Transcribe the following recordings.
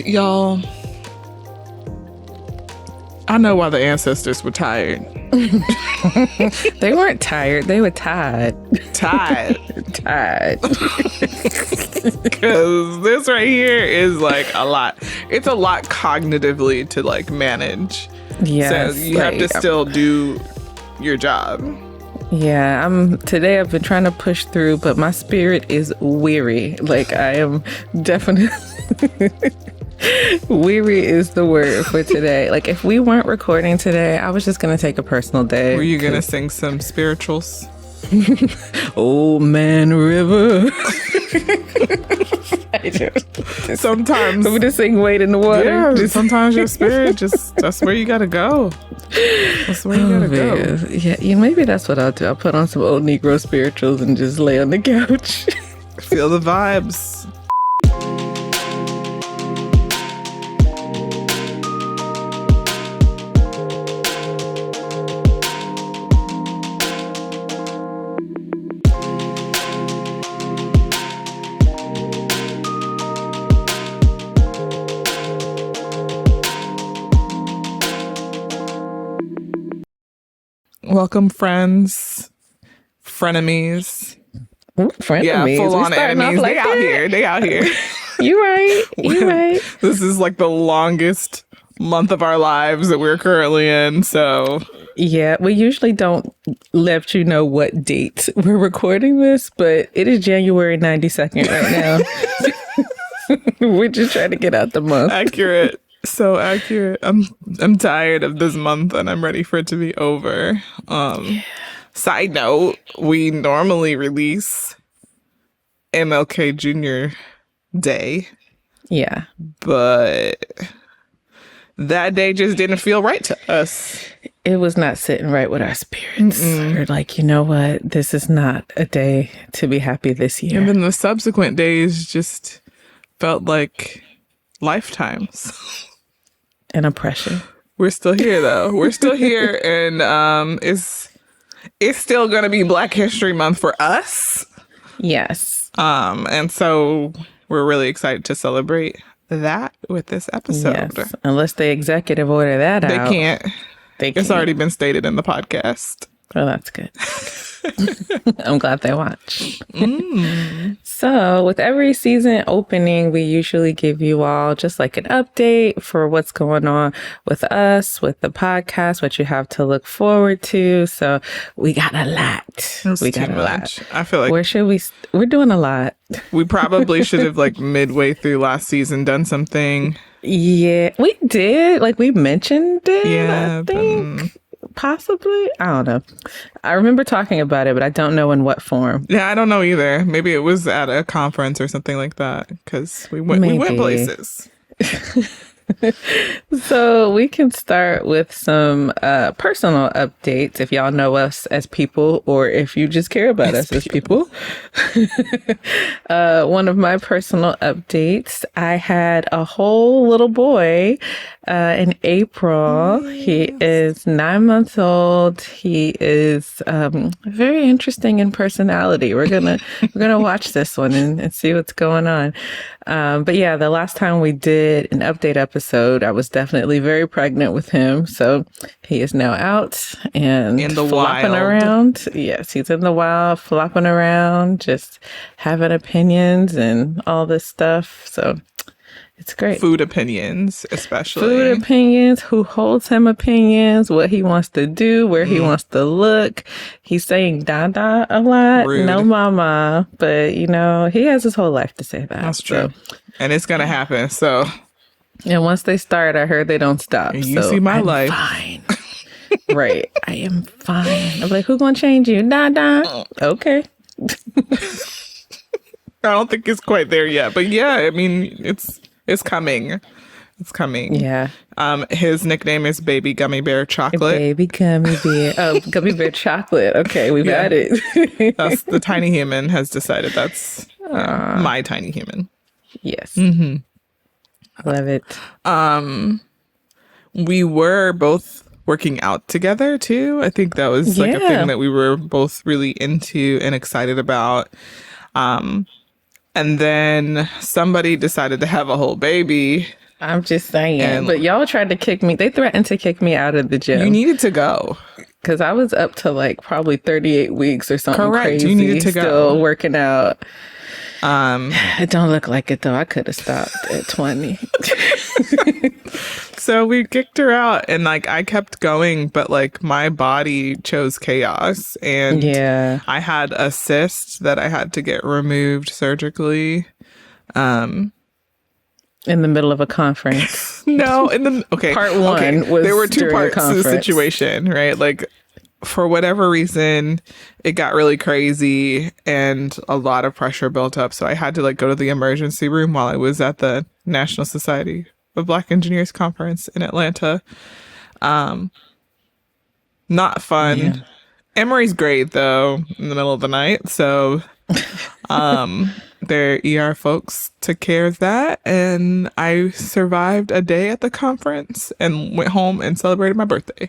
Y'all, I know why the ancestors were tired. They weren't tired. They were tired. Tired. Tired. Because this right here is like a lot. It's a lot cognitively to like manage. Yes, So you have to still do your job. Yeah, today I've been trying to push through, but my spirit is weary. Like I am definitely weary is the word for today. Like if we weren't recording today, I was just going to take a personal day. Were you going to sing some spirituals? Old Man River. Sometimes we just sing Wade in the Water. Yeah, sometimes your spirit that's where you gotta go. That's where you gotta go. Yeah, maybe that's what I'll do. I'll put on some old Negro spirituals and just lay on the couch. Feel the vibes. Welcome, friends, frenemies. Frenemies. Yeah, full on enemies. Like they out here. You right. This is like the longest month of our lives that we're currently in. So yeah, we usually don't let you know what date we're recording this, but it is January 92nd right now. We're just trying to get out the month. Accurate. So accurate. I'm tired of this month and I'm ready for it to be over. Side note, we normally release MLK Jr. Day. Yeah. But that day just didn't feel right to us. It was not sitting right with our spirits. We're like, you know what? This is not a day to be happy this year. And then the subsequent days just felt like lifetimes. And oppression. We're still here though. We're still here, and it's still gonna be Black History Month for us. Yes. And so we're really excited to celebrate that with this episode. Yes. Unless they executive order that They out. can't. They can't. It's already been stated in the podcast. Well, that's good. I'm glad they watch. So with every season opening, we usually give you all just like an update for what's going on with us, with the podcast, what you have to look forward to. So we got a lot. We got a lot. I feel like we're doing a lot. We probably should have like midway through last season done something. Yeah, we did. Like we mentioned it. Yeah, I think. Possibly. I don't know. I remember talking about it, but I don't know in what form. Yeah, I don't know either. Maybe it was at a conference or something like that because we went places. So we can start with some personal updates if y'all know us as people or if you just care about us as people. One of my personal updates, I had a whole little boy in April. Yes. He is 9 months old. He is very interesting in personality. We're gonna watch this one and see what's going on. But yeah, the last time we did an update episode, I was definitely very pregnant with him. So he is now out and in the flopping wild around. Yes, he's in the wild, flopping around, just having opinions and all this stuff. So it's great. Food opinions, especially. Food opinions, who holds him opinions, what he wants to do, where he wants to look. He's saying dada a lot. Rude. No mama. But, you know, he has his whole life to say that. That's true. And it's going to happen. So. And once they start, I heard they don't stop. You see my life. Fine. Right. I am fine. I'm like, who going to change you? Dada. Okay. I don't think it's quite there yet. But yeah, I mean, it's coming. It's coming. Yeah. His nickname is Baby Gummy Bear Chocolate. Baby Gummy Bear. Oh, Gummy Bear Chocolate. Okay, we've had it. That's the tiny human has decided that's my tiny human. Yes. Mm-hmm. Love it. We were both working out together too. I think that was like a thing that we were both really into and excited about. And then somebody decided to have a whole baby I'm just saying. And But y'all tried to kick me. They threatened to kick me out of the you gym needed to go. because I was up to like probably 38 weeks or something Correct. crazy. You needed to Still go. working out. Um, It don't look like it though. I could have stopped at 20. so we kicked her out, and like I kept going, but like my body chose chaos, and Yeah. I had a cyst that I had to get removed surgically. In the middle of a conference. No, in the okay. Part one okay. was there were two during a parts to the conference. situation, right? Like for whatever reason, it got really crazy and a lot of pressure built up. So I had to like go to the emergency room while I was at the National Society of Black Engineers conference in Atlanta. Not fun. Yeah. Emory's great though in the middle of the night. So their ER folks took care of that, and I survived a day at the conference and went home and celebrated my birthday.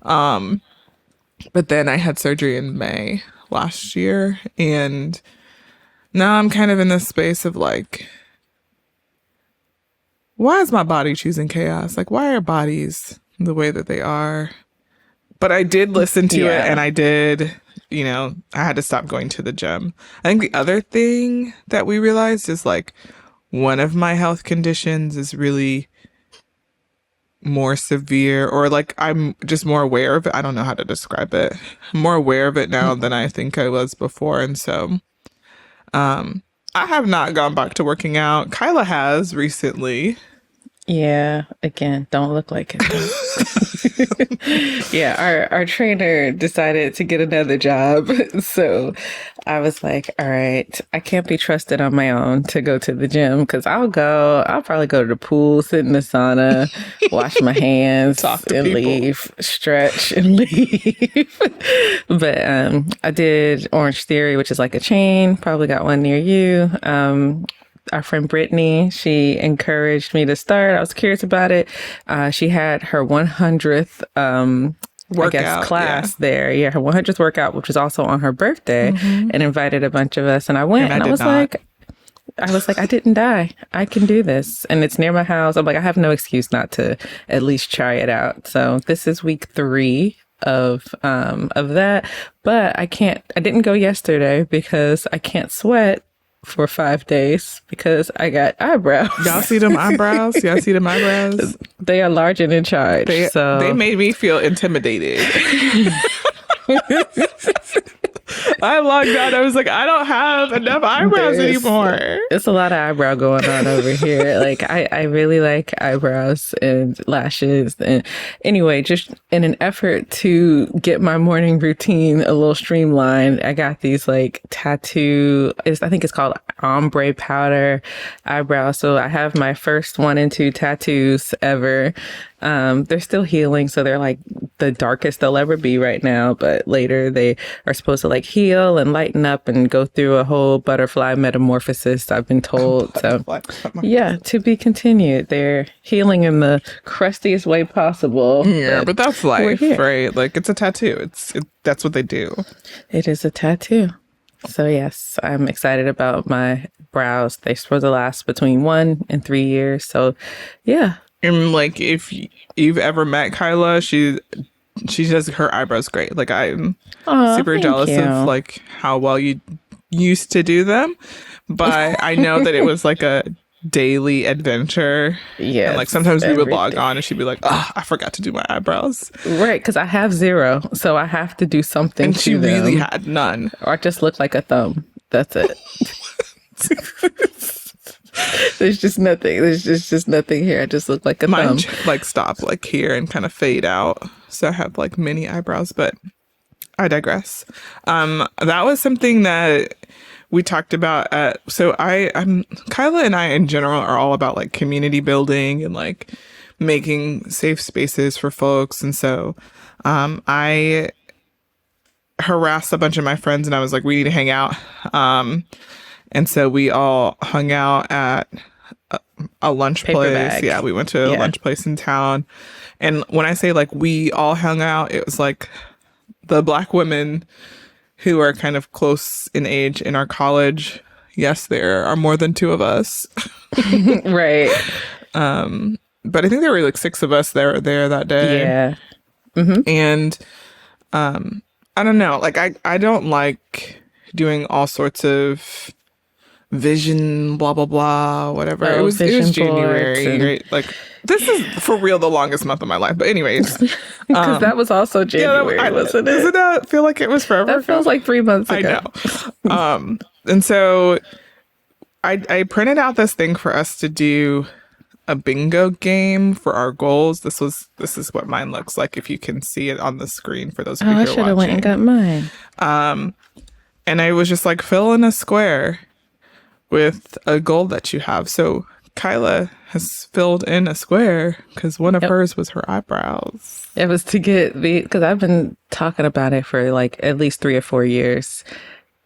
But then I had surgery in May last year, and now I'm kind of in this space of like, why is my body choosing chaos? Like, why are bodies the way that they are? But I did listen to it, and I did, I had to stop going to the gym. I think the other thing that we realized is like one of my health conditions is really more severe, or like I'm just more aware of it. I don't know how to describe it. I'm more aware of it now than I think I was before. And so I have not gone back to working out. Kyla has recently. Yeah, again, don't look like it. Yeah, our trainer decided to get another job. So I was like, all right, I can't be trusted on my own to go to the gym because I'll probably go to the pool, sit in the sauna, wash my hands, Talk to and people. leave, stretch and leave. But I did Orange Theory, which is like a chain, probably got one near you. Our friend Brittany, she encouraged me to start. I was curious about it. She had her 100th Workout, class there. Yeah, her 100th workout, which was also on her birthday, and invited a bunch of us. And I went, and I was like, I didn't die. I can do this. And it's near my house. I'm like, I have no excuse not to at least try it out. So this is week 3 of that. But I didn't go yesterday because I can't sweat for 5 days because I got eyebrows. Y'all see them eyebrows? Y'all see them eyebrows? They are large and in charge. They made me feel intimidated. I logged out. I was like, I don't have enough eyebrows anymore. It's a lot of eyebrow going on over here. Like I really like eyebrows and lashes. And anyway, just in an effort to get my morning routine a little streamlined, I got these like I think it's called ombre powder eyebrows. So I have my first 1 and 2 tattoos ever. They're still healing, so they're like the darkest they'll ever be right now, but later they are supposed to like heal and lighten up and go through a whole butterfly metamorphosis, I've been told. So yeah, to be continued. They're healing in the crustiest way possible. Yeah, but that's life, right? Like it's a tattoo. That's what they do. It is a tattoo. So yes, I'm excited about my brows. They're supposed to last between 1 and 3 years. So yeah. And like if you've ever met Kyla, she does her eyebrows great. Like I'm super jealous of like how well you used to do them, but I know that it was like a daily adventure. Yeah, and like sometimes we would log on and she'd be like, "Oh, I forgot to do my eyebrows." Right, because I have 0, so I have to do something. And she really had none, or I just look like a thumb. That's it. There's just nothing. There's just nothing here. I just look like a thumb. Like stop like here and kind of fade out. So I have like mini eyebrows, but I digress. That was something that we talked about so I'm Kyla and I in general are all about like community building and like making safe spaces for folks. And so I harassed a bunch of my friends and I was like, we need to hang out. And so we all hung out at a lunch place. Yeah, we went to a lunch place in town. And when I say like we all hung out, it was like the Black women who are kind of close in age in our college. Yes, there are more than 2 of us. Right. But I think there were like 6 of us there that day. Yeah. And I don't know, like I don't like doing all sorts of vision, blah blah blah, whatever. Oh, it was vision January, boards and- right? Like this is for real the longest month of my life. But anyways, Because that was also January, wasn't it? Doesn't that feel like it was forever That ago? feels like 3 months ago. I know. And so I printed out this thing for us to do a bingo game for our goals. This is what mine looks like if you can see it on the screen for those of you who I are should have went and watching. got mine. And I was just like, fill in a square with a goal that you have. So Kyla has filled in a square because one of hers was her eyebrows. It was to get because I've been talking about it for like at least 3 or 4 years.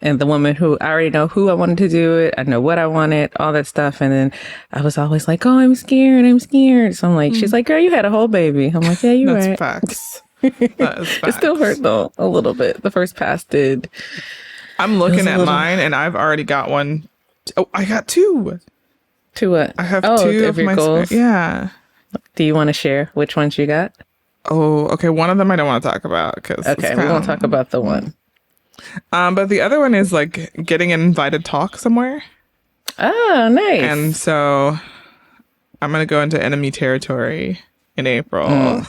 And the woman who I already know who I wanted to do it, I know what I wanted, all that stuff. And then I was always like, oh, I'm scared. So I'm like, she's like, girl, you had a whole baby. I'm like, yeah, you're That's right. facts. That is facts. It still hurt though, a little bit. The first pass did. I'm looking at mine and I've already got one. Oh, I got 2. To what? I have 2 of your my goals. Yeah. Do you want to share which ones you got? Oh, okay. One of them I don't want to talk about because Okay, we won't talk about the one. But the other one is like getting an invited talk somewhere. Oh, nice. And so I'm gonna go into enemy territory in April.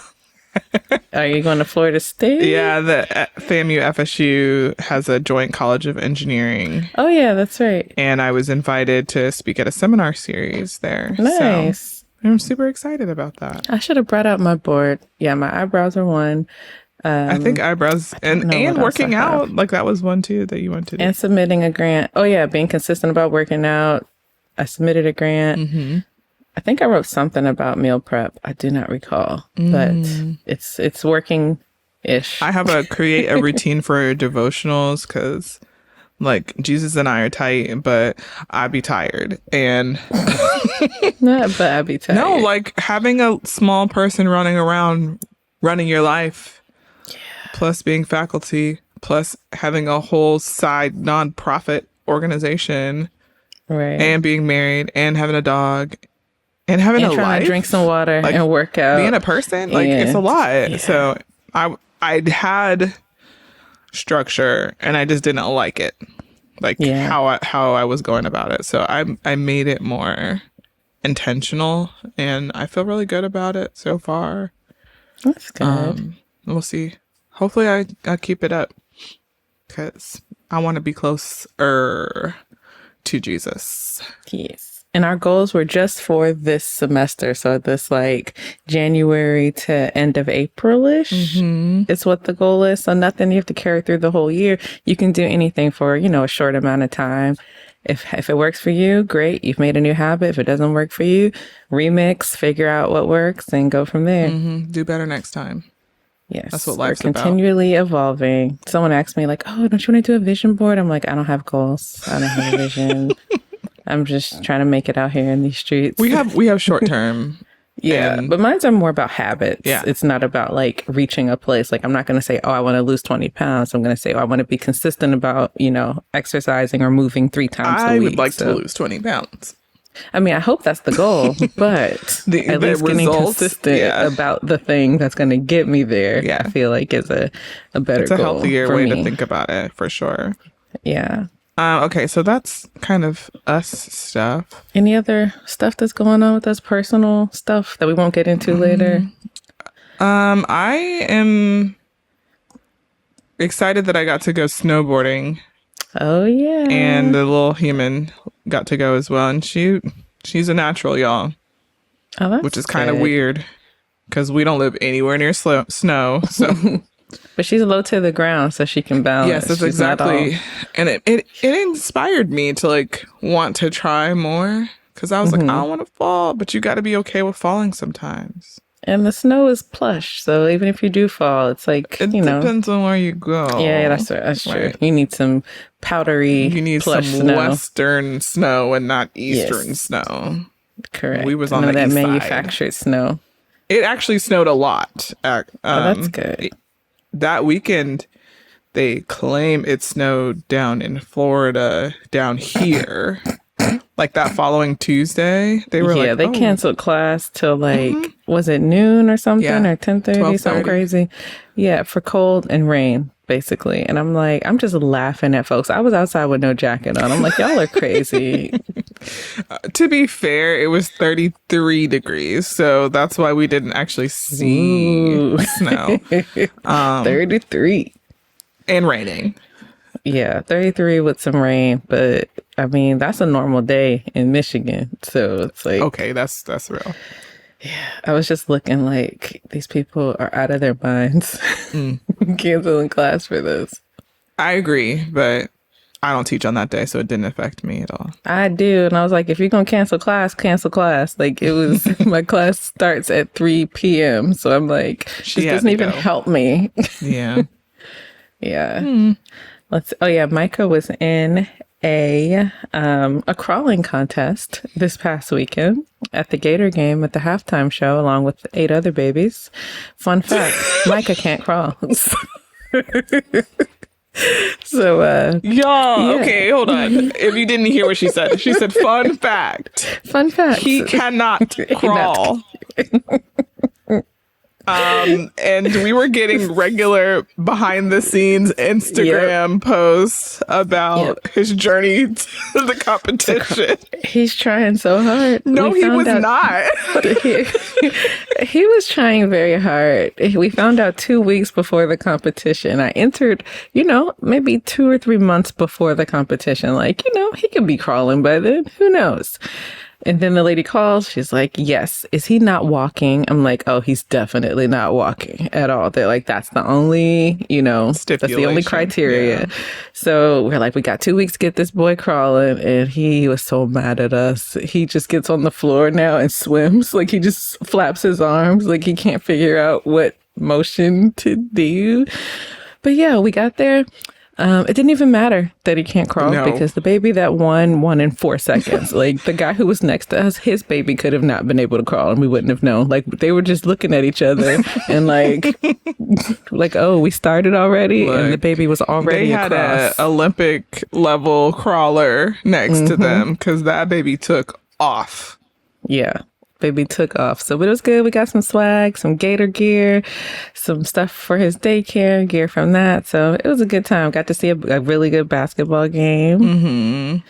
Are you going to Florida State? Yeah, the FAMU FSU has a joint college of engineering. Oh, yeah, that's right. And I was invited to speak at a seminar series there. Nice. So I'm super excited about that. I should have brought out my board. Yeah, my eyebrows are one. I think eyebrows and know what else working I have. out, like that was one too that you wanted to do. And submitting a grant. Oh, yeah, being consistent about working out. I submitted a grant. I think I wrote something about meal prep. I do not recall, but it's working-ish. I have a create a routine for devotionals because like Jesus and I are tight, but I be tired. And Not, but I'd be tired. no, like having a small person running around, running your life, plus being faculty, plus having a whole side nonprofit organization, right. and being married, and having a dog, and having And a trying life, to drink some water like, and work out. being a person, like it's a lot. Yeah. So I'd had structure, and I just didn't like it, like how I was going about it. So I made it more intentional, and I feel really good about it so far. That's good. We'll see. Hopefully I keep it up because I want to be closer to Jesus. Yes. And our goals were just for this semester. So this like January to end of April-ish is what the goal is. So nothing you have to carry through the whole year. You can do anything for, a short amount of time. If it works for you, great. You've made a new habit. If it doesn't work for you, remix, figure out what works and go from there. Do better next time. Yes. That's what life's We're about. continually evolving. Someone asked me like, oh, don't you want to do a vision board? I'm like, I don't have goals. I don't have a vision. I'm just trying to make it out here in these streets. We have short term. Yeah, but mine's are more about habits. Yeah. It's not about like reaching a place. Like I'm not going to say, oh, I want to lose 20 pounds. I'm going to say, oh, I want to be consistent about, exercising or moving 3 times a I week. would like to lose 20 pounds. I mean, I hope that's the goal, but at least getting results, consistent about the thing that's going to get me there, I feel like is a better It's a goal healthier for way me. to think about it, for sure. Yeah. Okay, so that's kind of us stuff. Any other stuff that's going on with us, personal stuff that we won't get into later? I am excited that I got to go snowboarding, Oh, yeah. and the little human got to go as well. And she's a natural, y'all, Oh, that's which is kind of good. weird because we don't live anywhere near snow. So But she's low to the ground, so she can balance. yes, that's She's not all- exactly. And it inspired me to like want to try more because I was like, I don't want to fall, but you got to be okay with falling sometimes. And the snow is plush, so even if you do fall, it's like, It depends on where you go. Yeah, that's true. Right. You need some powdery, You need plush some snow. western snow and not eastern Yes. snow. Correct. We was on None of the that east side. manufactured snow. It actually snowed a lot. That's good. That weekend, they claim it snowed down in Florida, down here, like that following Tuesday, they were like, they canceled class till like, was it noon or something, or 10:30, something crazy. Yeah, for cold and rain, basically. And I'm like, I'm just laughing at folks. I was outside with no jacket on. I'm like, y'all are crazy. To be fair, it was 33 degrees, so that's why we didn't actually see snow. 33. And raining. Yeah, 33 with some rain, but I mean, that's a normal day in Michigan. So it's like, okay, that's real. Yeah, I was just looking like these people are out of their minds canceling class for this. I agree, but I don't teach on that day, so it didn't affect me at all. I do, and I was like, if you're gonna cancel class, cancel class. Like it was, my class starts at 3 p.m. So I'm like, this doesn't even help me. Yeah. Yeah. Micah was in a crawling contest this past weekend at the Gator game at the halftime show along with 8 other babies. Fun fact, Micah can't crawl. So y'all, okay, hold on. If you didn't hear what she said fun fact. Fun fact. He cannot crawl. And we were getting regular behind the scenes Instagram posts about his journey to the competition. He's trying so hard. No, he was not. He was trying very hard. We found out 2 weeks before the competition. I entered, maybe 2 or 3 months before the competition. Like, he could be crawling by then. Who knows? And then the lady calls. She's like, yes. Is he not walking? I'm like, oh, he's definitely not walking at all. They're like, that's the only, that's the only criteria. Yeah. So we're like, we got 2 weeks to get this boy crawling. And he was so mad at us. He just gets on the floor now and swims. Like he just flaps his arms. Like he can't figure out what motion to do. But yeah, we got there. It didn't even matter that he can't crawl because the baby that won in 4 seconds. Like the guy who was next to us, his baby could have not been able to crawl and we wouldn't have known. Like they were just looking at each other and like, oh, we started already. Look, and the baby was already across. They had an Olympic level crawler next to them because that baby took off. Yeah. Baby took off. So it was good. We got some swag, some Gator gear, some stuff for his daycare, gear from that. So it was a good time. Got to see a really good basketball game. Mm-hmm.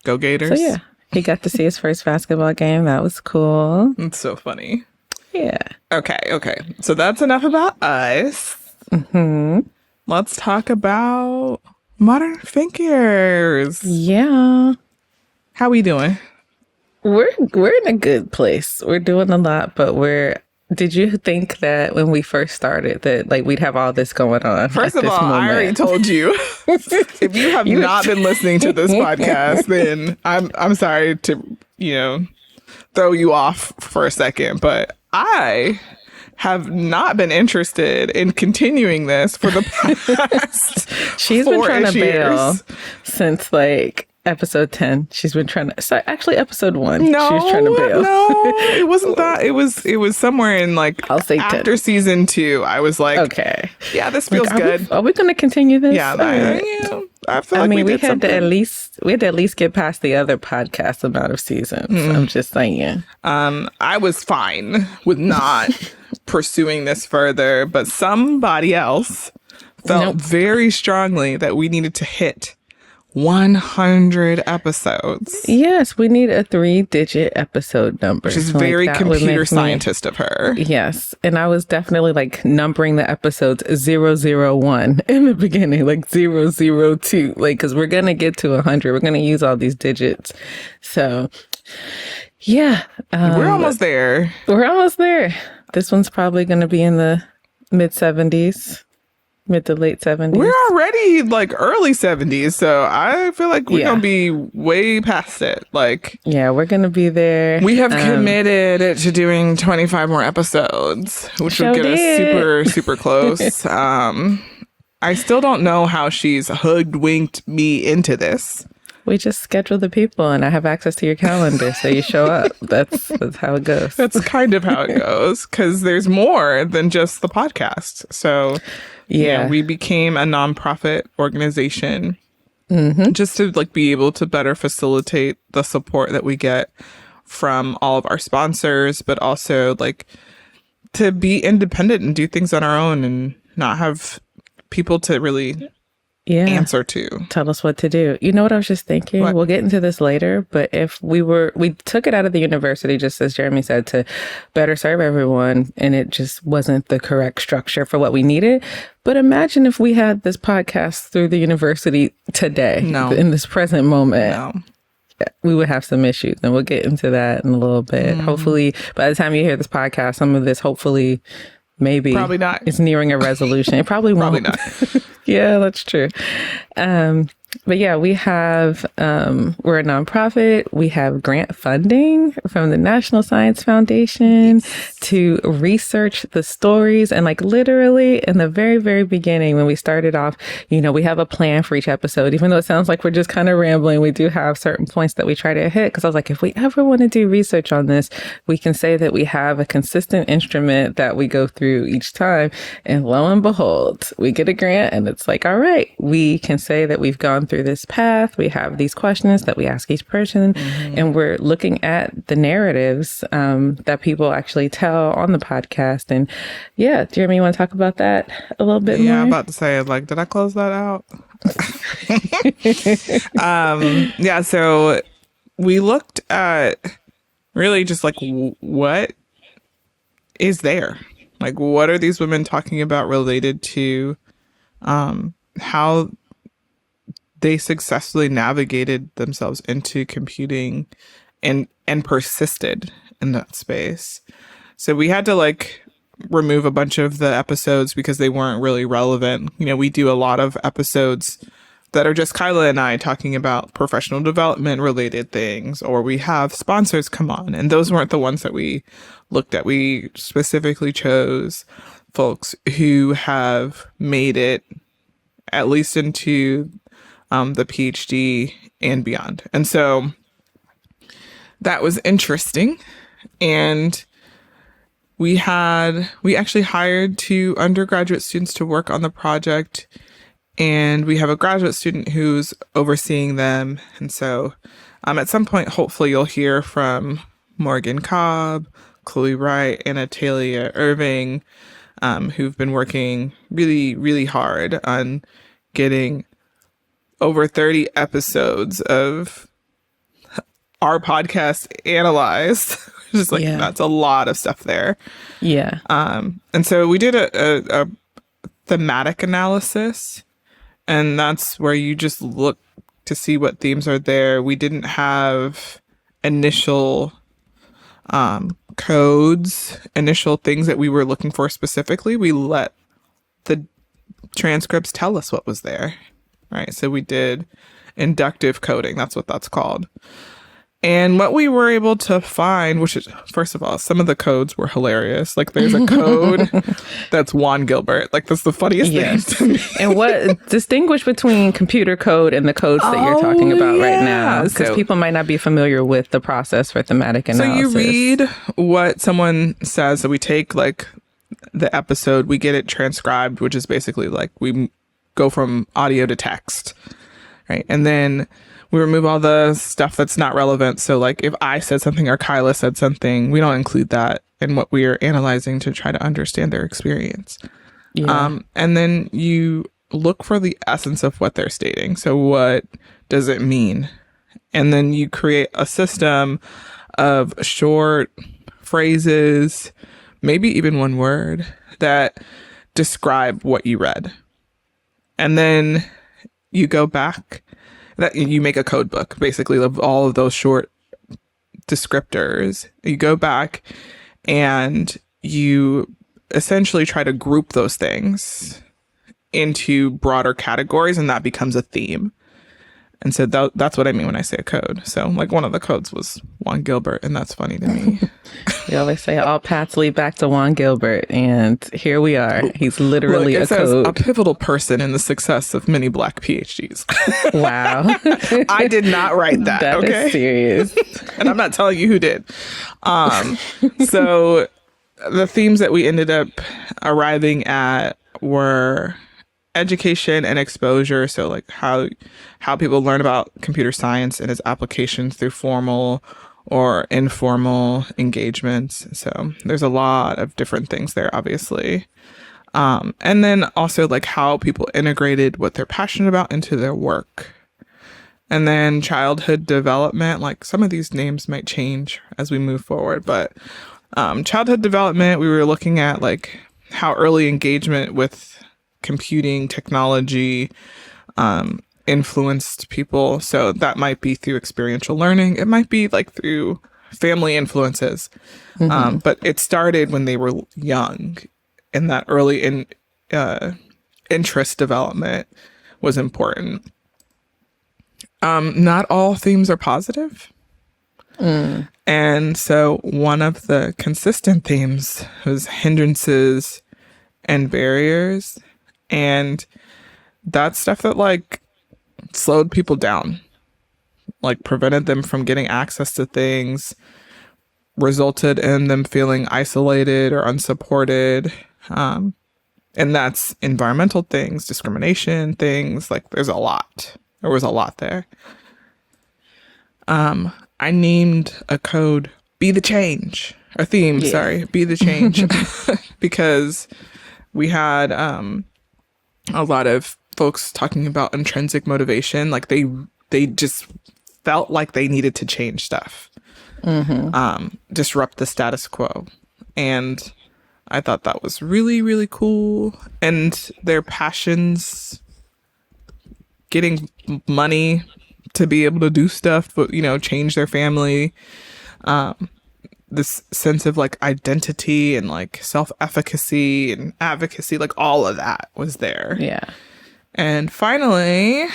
Go Gators. So yeah, he got to see his first basketball game. That was cool. It's so funny. Yeah. Okay. So that's enough about us. Mm-hmm. Let's talk about Modern Figures. Yeah. How we doing? We're in a good place. We're doing a lot, but did you think that when we first started that like we'd have all this going on? First of all, I already told you. If you have not been listening to this podcast, then I'm sorry to, throw you off for a second, but I have not been interested in continuing this for the past She's been trying to bail since like episode 10. She's been trying to. So actually, episode 1. No, she was trying to bail. No, it wasn't that. It was somewhere in like I'll say after 10. Season 2. I was like, okay, yeah, this feels good. Are we going to continue this? Yeah, I feel like we had to at least get past the other podcast amount of seasons. I'm just saying. I was fine with not pursuing this further, but somebody else felt very strongly that we needed to hit 100 episodes. Yes, we need a 3-digit episode number. Which is very computer scientist of her. Yes. And I was definitely like numbering the episodes 001 in the beginning, like 002. Like, because we're going to get to 100. We're going to use all these digits. So, yeah. We're almost there. We're almost there. This one's probably going to be in the mid-70s. Mid to late 70s. We're already like early 70s, so I feel like we're gonna be way past it. Like, yeah, we're gonna be there. We have committed to doing 25 more episodes, which would get us super close. I still don't know how she's hoodwinked me into this. We just schedule the people, and I have access to your calendar, so you show up. That's how it goes. That's kind of how it goes, because there's more than just the podcast. So, yeah, we became a nonprofit organization just to like be able to better facilitate the support that we get from all of our sponsors, but also like to be independent and do things on our own and not have people to really answer to. Tell us what to do. You know what I was just thinking? What? We'll get into this later, but if we took it out of the university, just as Jeremy said, to better serve everyone, and it just wasn't the correct structure for what we needed. But imagine if we had this podcast through the university today, in this present moment. We would have some issues, and we'll get into that in a little bit. Hopefully, by the time you hear this podcast, some of this, hopefully, maybe probably not, it's nearing a resolution. It probably won't. Probably not. Yeah, that's true. But yeah, we have, we're a nonprofit. We have grant funding from the National Science Foundation to research the stories. And like literally in the very, very beginning, when we started off, you know, we have a plan for each episode, even though it sounds like we're just kind of rambling. We do have certain points that we try to hit. Cause I was like, if we ever want to do research on this, we can say that we have a consistent instrument that we go through each time. And lo and behold, we get a grant and it's like, all right, we can say that we've gone through this path. We have these questions that we ask each person, and we're looking at the narratives that people actually tell on the podcast. And yeah, Jeremy, you want to talk about that a little bit more? Yeah, I'm about to say, like, did I close that out? Yeah, so we looked at really just like what is there? Like, what are these women talking about related to how they successfully navigated themselves into computing and persisted in that space. So we had to like remove a bunch of the episodes because they weren't really relevant. You know, we do a lot of episodes that are just Kyla and I talking about professional development related things, or we have sponsors come on, and those weren't the ones that we looked at. We specifically chose folks who have made it at least into the PhD and beyond. And so that was interesting. And we actually hired 2 undergraduate students to work on the project. And we have a graduate student who's overseeing them. And so at some point, hopefully you'll hear from Morgan Cobb, Chloe Wright, and Atalia Irving, who've been working really, really hard on getting over 30 episodes of our podcast analyzed. Just like, that's a lot of stuff there. Yeah. And so we did a thematic analysis, and that's where you just look to see what themes are there. We didn't have initial codes, initial things that we were looking for specifically. We let the transcripts tell us what was there. Right. So we did inductive coding. That's what that's called. And what we were able to find, which is, first of all, some of the codes were hilarious. Like there's a code that's Juan Gilbert. Like that's the funniest thing to me. And what distinguish between computer code and the codes that you're talking about right now? Because people might not be familiar with the process for thematic analysis. So you read what someone says. So we take like the episode, we get it transcribed, which is basically like we go from audio to text, right? And then we remove all the stuff that's not relevant. So like if I said something or Kyla said something, we don't include that in what we are analyzing to try to understand their experience. And then you look for the essence of what they're stating. So what does it mean? And then you create a system of short phrases, maybe even one word, that describe what you read. And then you go back, that you make a code book, basically, of all of those short descriptors. You go back and you essentially try to group those things into broader categories, and that becomes a theme. And so that's what I mean when I say a code. So like one of the codes was Juan Gilbert, and that's funny to me. We always say all paths lead back to Juan Gilbert, and here we are. He's literally a code. A pivotal person in the success of many Black PhDs. Wow. I did not write that. That is serious. And I'm not telling you who did. So the themes that we ended up arriving at were education and exposure. So like how people learn about computer science and its applications through formal or informal engagements. So there's a lot of different things there, obviously. And then also like how people integrated what they're passionate about into their work. And then childhood development, like some of these names might change as we move forward, but childhood development, we were looking at like how early engagement with computing technology influenced people. So that might be through experiential learning. It might be like through family influences. But it started when they were young, and that early interest development was important. Not all themes are positive. And so one of the consistent themes was hindrances and barriers. And that's stuff that like slowed people down, like prevented them from getting access to things, resulted in them feeling isolated or unsupported. And that's environmental things, discrimination things, like there was a lot there. I named a code Be the Change, or theme, sorry, Be the Change, because we had a lot of folks talking about intrinsic motivation. Like they just felt like they needed to change stuff, disrupt the status quo. And I thought that was really, really cool. And their passions, getting money to be able to do stuff, but, you know, change their family. This sense of like identity and like self-efficacy and advocacy, like all of that was there. Yeah. And finally,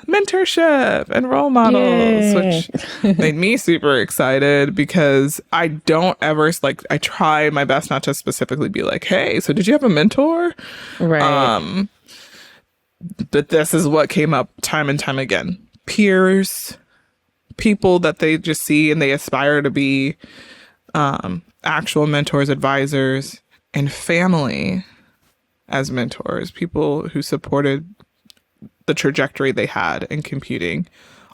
mentorship and role models, Yay. which made me super excited because I don't ever like, I try my best not to specifically be like, hey, so did you have a mentor? Right. But this is what came up time and time again. Peers, people that they just see and they aspire to be, actual mentors, advisors, and family as mentors, people who supported the trajectory they had in computing.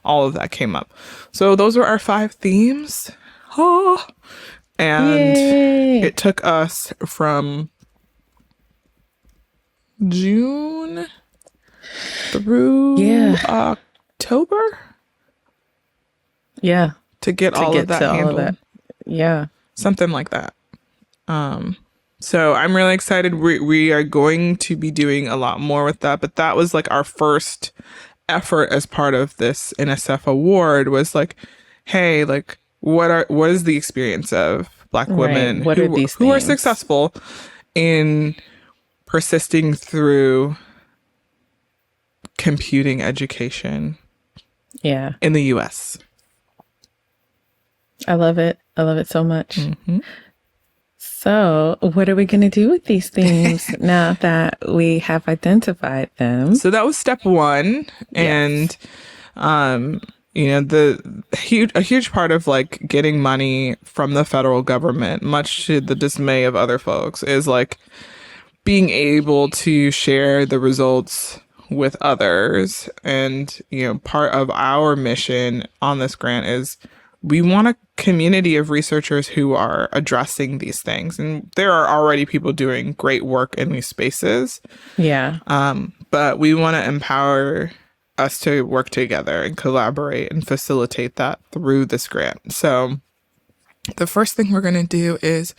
All of that came up. So those are our 5 themes. Oh. And Yay. it took us from June through October. Yeah. To get all of that handled. Yeah. Something like that. So I'm really excited. We are going to be doing a lot more with that, but that was like our first effort as part of this NSF award was like, hey, like what is the experience of Black women who are successful in persisting through computing education in the US. I love it. I love it so much. So what are we going to do with these themes now that we have identified them? So that was step 1. And, you know, a huge part of like getting money from the federal government, much to the dismay of other folks, is like being able to share the results with others. And, you know, part of our mission on this grant is we want a community of researchers who are addressing these things. And there are already people doing great work in these spaces. Yeah. But we want to empower us to work together and collaborate and facilitate that through this grant. So the first thing we're going to do is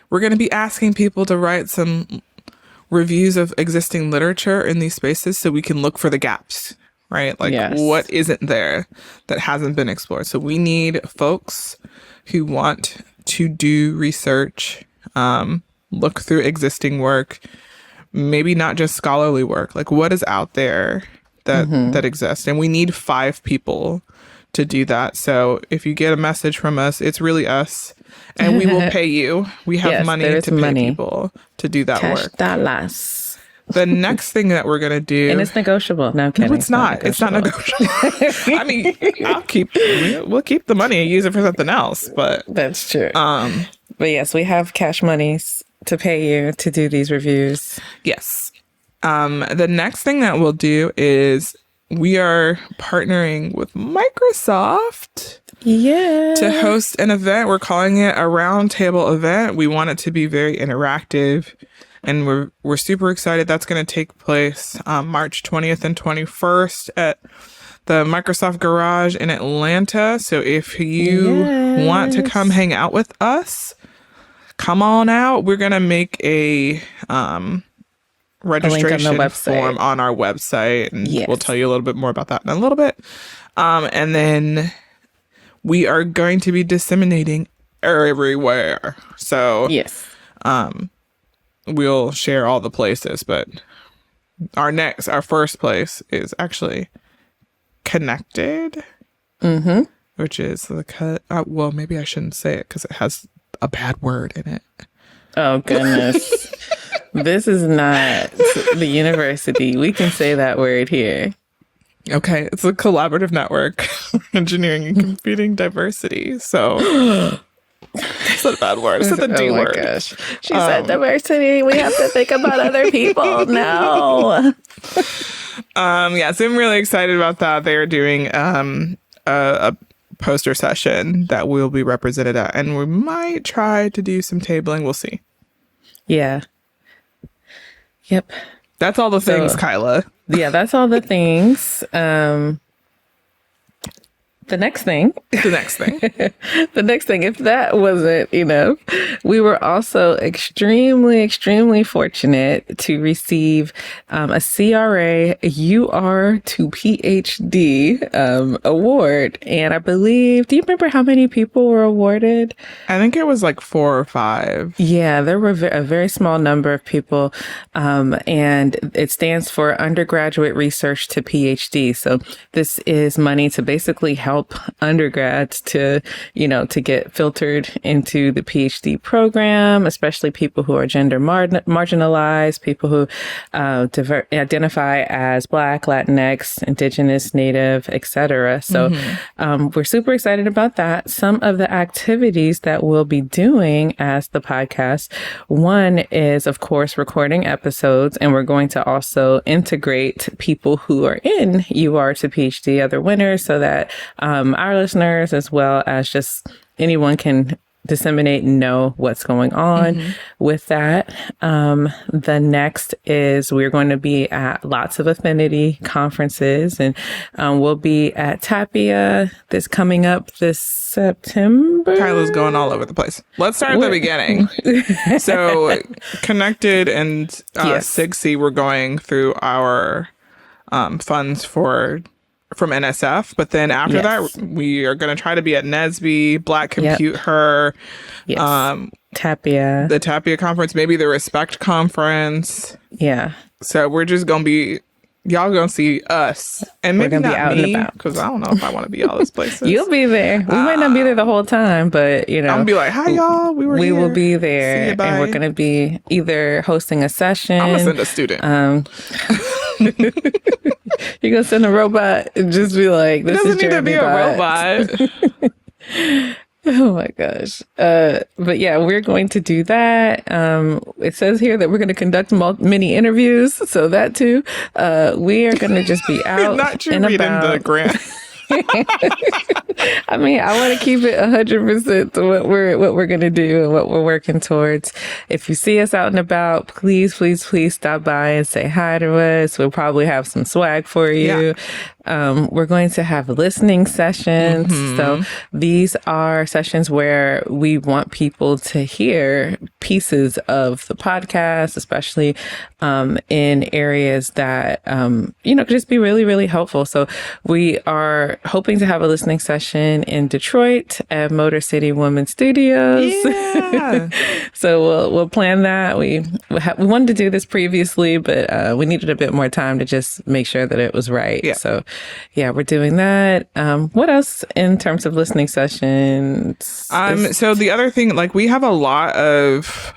we're going to be asking people to write some reviews of existing literature in these spaces so we can look for the gaps, right? Like what isn't there that hasn't been explored? So we need folks who want to do research, look through existing work, maybe not just scholarly work, like what is out there that exists. And we need 5 people to do that. So if you get a message from us, it's really us. And we will pay you. We have money to pay people to do that work. Dollars. The next thing that we're going to do... And it's negotiable. No, I'm kidding. No, it's not. It's not negotiable. I mean, we'll keep the money and use it for something else. But that's true. But yes, we have cash monies to pay you to do these reviews. Yes. The next thing that we'll do is we are partnering with Microsoft to host an event. We're calling it a roundtable event. We want it to be very interactive, and we're super excited. That's going to take place March 20th and 21st at the Microsoft Garage in Atlanta. So if you want to come hang out with us, come on out. We're going to make a registration form on our website, and we'll tell you a little bit more about that in a little bit. And then we are going to be disseminating everywhere. So we'll share all the places, but our first place is actually Connected, which is well, maybe I shouldn't say it because it has a bad word in it. Oh goodness. This is not the university. We can say that word here. Okay, it's a collaborative network, engineering and computing diversity. So it's a bad word. It's a D word. Gosh. She said diversity. We have to think about other people. No. So I'm really excited about that. They're doing a poster session that we'll be represented at, and we might try to do some tabling. We'll see. Yeah. Yep. That's all the things, Kyla. Yeah, that's all the things. The next thing, if that wasn't enough, we were also extremely, extremely fortunate to receive a CRA UR to PhD award. And I believe, do you remember how many people were awarded? I think it was like 4 or 5. Yeah, there were a very small number of people. And it stands for undergraduate research to PhD. So this is money to basically help undergrads to get filtered into the PhD program, especially people who are gender marginalized, people who identify as Black, Latinx, Indigenous, Native, etc. So we're super excited about that. Some of the activities that we'll be doing as the podcast, one is, of course, recording episodes, and we're going to also integrate people who are in UR to PhD, other winners, so that our listeners, as well as just anyone, can disseminate and know what's going on with that. The next is we're going to be at lots of affinity conferences, and we'll be at Tapia coming up this September. Kyla's going all over the place. Let's start at the beginning. So Connected and SIGC, we're going through our funds from NSF, but then after that, we are going to try to be at NSBE, Black Compute Her, Tapia, the Tapia conference, maybe the Respect conference. Yeah. So we're just going to be, y'all going to see us, and maybe not out me, because I don't know if I want to be all those places. You'll be there. We might not be there the whole time, but I'm gonna be like, hi y'all, we here. Will be there, and we're going to be either hosting a session. I'm gonna send a student. You're gonna send a robot and just be like, "This is Jeremy." Doesn't need to be a robot. Oh my gosh! But yeah, we're going to do that. It says here that we're going to conduct many interviews, so that too. We are going to just be out not you and reading about. The grant. I mean, I want to keep it 100% to what we're going to do and what we're working towards. If you see us out and about, please, please, please stop by and say hi to us. We'll probably have some swag for you. We're going to have listening sessions. So these are sessions where we want people to hear pieces of the podcast, especially in areas that, could just be really, really helpful. So we are hoping to have a listening session in Detroit at Motor City Women Studios. Yeah. So we'll plan that. We wanted to do this previously, but we needed a bit more time to just make sure that it was right. Yeah. So yeah, we're doing that. What else in terms of listening sessions? So the other thing, like, we have a lot of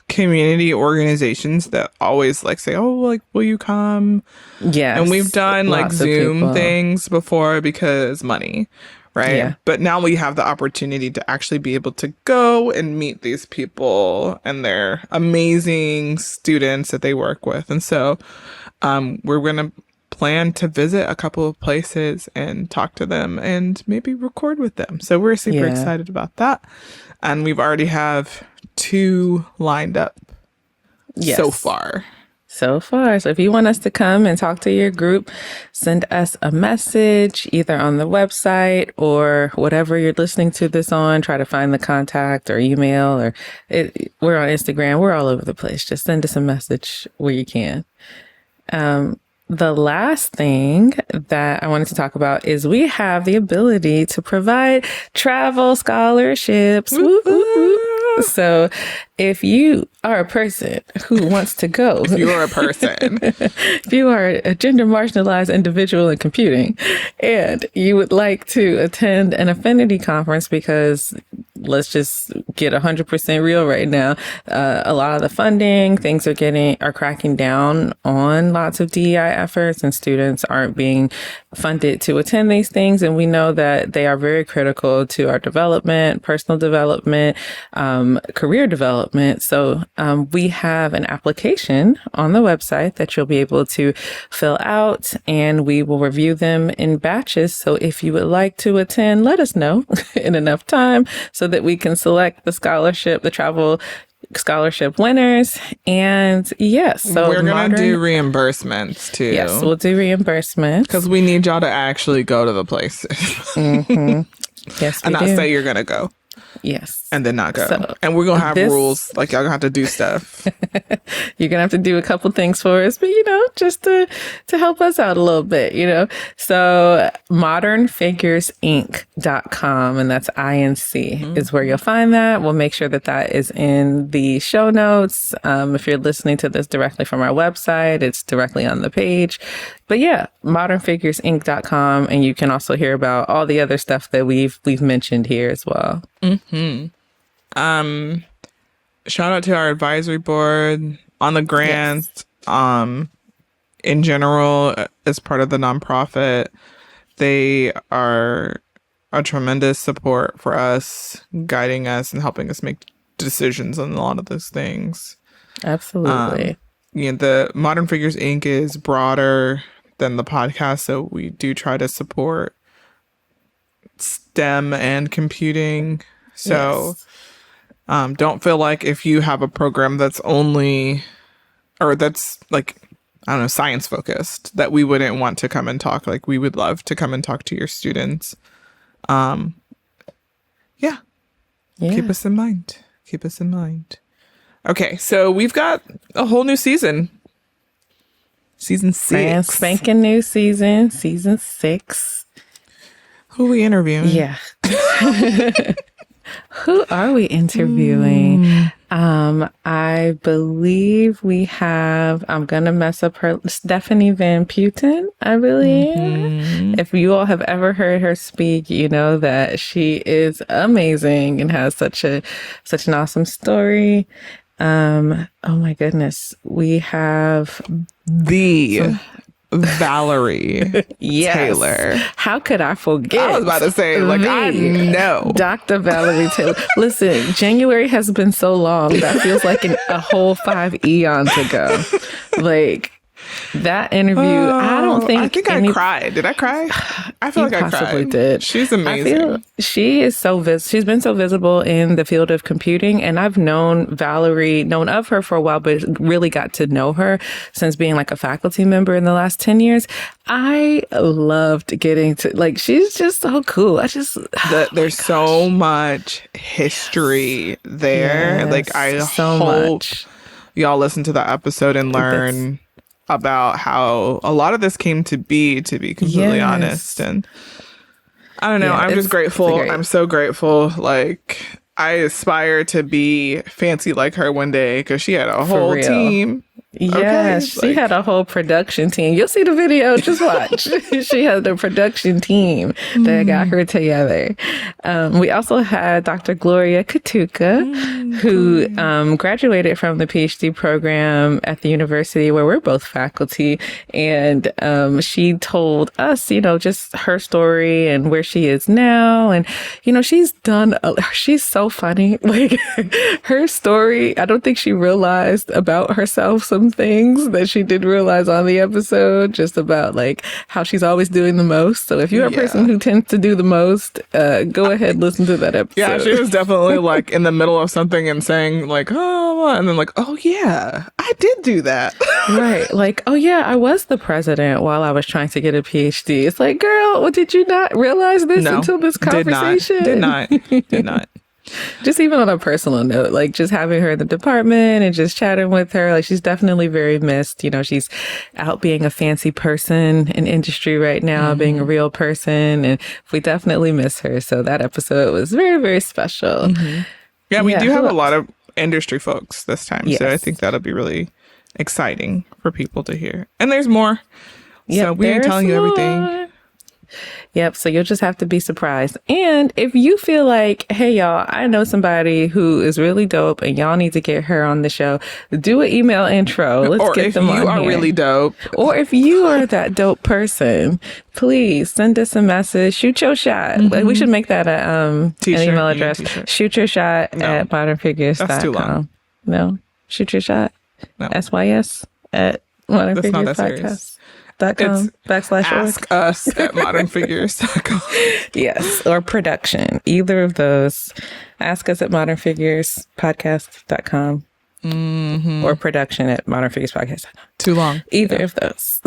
community organizations that always say, oh, like, will you come? Yeah. And we've done like Zoom things before because money, right? Yeah. But now we have the opportunity to actually be able to go and meet these people and their amazing students that they work with. And so we're going to plan to visit a couple of places and talk to them and maybe record with them. So we're super excited about that. And we've already have 2 lined up so far. So if you want us to come and talk to your group, send us a message either on the website or whatever you're listening to this on. Try to find the contact or email we're on Instagram. We're all over the place. Just send us a message where you can. The last thing that I wanted to talk about is we have the ability to provide travel scholarships. Woo, woo, woo. So if you are a person who wants to go, if you're a person, if you are a gender marginalized individual in computing and you would like to attend an affinity conference, because let's just get 100% real right now. A lot of the funding, things are cracking down on lots of DEI efforts, and students aren't being funded to attend these things. And we know that they are very critical to our development, personal development, career development. So we have an application on the website that you'll be able to fill out, and we will review them in batches. So if you would like to attend, let us know in enough time so that we can select the travel scholarship winners. And yes, so we're gonna do reimbursements too. Yes, we'll do reimbursements because we need y'all to actually go to the places. Yes, and not say you're gonna go. Yes. And then not go. So and we're going to have rules. Like, y'all going to have to do stuff. You're going to have to do a couple things for us, but, just to help us out a little bit, So modernfiguresinc.com, and that's INC, is where you'll find that. We'll make sure that is in the show notes. If you're listening to this directly from our website, it's directly on the page. But yeah, modernfiguresinc.com, and you can also hear about all the other stuff that we've mentioned here as well. Shout out to our advisory board on the grants. Yes. In general, as part of the nonprofit, they are a tremendous support for us, guiding us and helping us make decisions on a lot of those things. Absolutely. The Modern Figures Inc. is broader than the podcast, so we do try to support STEM and computing. So don't feel like if you have a program that's only, or that's like, I don't know, science focused, that we wouldn't want to come and talk. Like, we would love to come and talk to your students. Keep us in mind. Okay, so we've got a whole new season. Season 6. Brand spanking new season 6. Who are we interviewing? Yeah. Who are we interviewing? I believe we have, I'm going to mess up her, Stephanie Van Putten, I believe. If you all have ever heard her speak, you know that she is amazing and has such an awesome story. Oh my goodness. We have Valerie Taylor. How could I forget? I was about to say, I know. Dr. Valerie Taylor. Listen, January has been so long that feels like a whole 5 eons ago. That interview, I think I cried. Did I cry? I feel like I possibly did. She's amazing. She is she's been so visible in the field of computing, and I've known of her for a while, but really got to know her since being a faculty member in the last 10 years. I loved getting to, she's just so cool. There's so much history there. I hope y'all listen to the episode and learn about how a lot of this came to be completely honest. And I don't know, I'm just grateful. I'm so grateful. I aspire to be fancy like her one day, because she had a whole team Yes, she like, had a whole production team. You'll see the video. Just watch. She had the production team that got her together. We also had Dr. Gloria Katuka, who graduated from the PhD program at the university where we're both faculty. And she told us, just her story and where she is now. And, she's so funny. Like her story, I don't think she realized about herself some things that she did realize on the episode, just about like how she's always doing the most. So if you're a person who tends to do the most, go ahead, listen to that episode. Yeah, she was definitely like in the middle of something and saying like, oh, and then like, oh yeah, I did do that. Right. Like, oh yeah, I was the president while I was trying to get a PhD. It's like, girl, well, did you not realize this until this conversation? Did not. Just even on a personal note, like just having her in the department and just chatting with her, like she's definitely very missed. She's out being a fancy person in industry right now, being a real person, and we definitely miss her. So that episode was very, very special. Yeah, we do have a lot of industry folks this time, so I think that'll be really exciting for people to hear. And there's more. So we ain't telling you everything. Yep. So you'll just have to be surprised. And if you feel like, hey, y'all, I know somebody who is really dope and y'all need to get her on the show, do an email intro. Let's get them on here. Or if you are really dope. Or if you are that dope person, please send us a message. Shoot your shot. Like, we should make that an email address. Shoot your shot at modernfigures.com. That's too long. No. Shoot your shot. No. SYS at modernfigures.com. Ask us at modernfigures.com. Yes, or production. Either of those. Ask us at modernfigurespodcast.com or production at modernfigurespodcast.com. Too long. Either of those.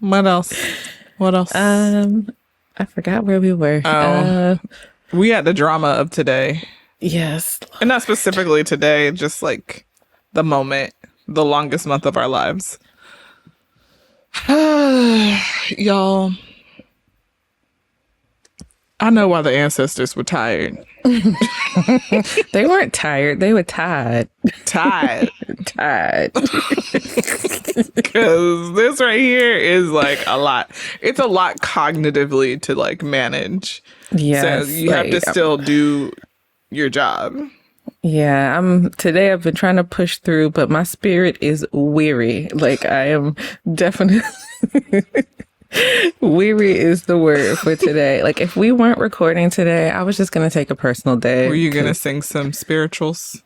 What else? I forgot where we were. We had the drama of today. Yes. And not specifically today, just like the moment. The longest month of our lives. Y'all, I know why the ancestors were tired. They weren't tired. They were tired. Tired. Because this right here is like a lot. It's a lot cognitively to like manage. Yes. So you have to still do your job. Yeah, today I've been trying to push through, but my spirit is weary. Like I am definitely weary is the word for today. Like if we weren't recording today, I was just going to take a personal day. Were you going to sing some spirituals?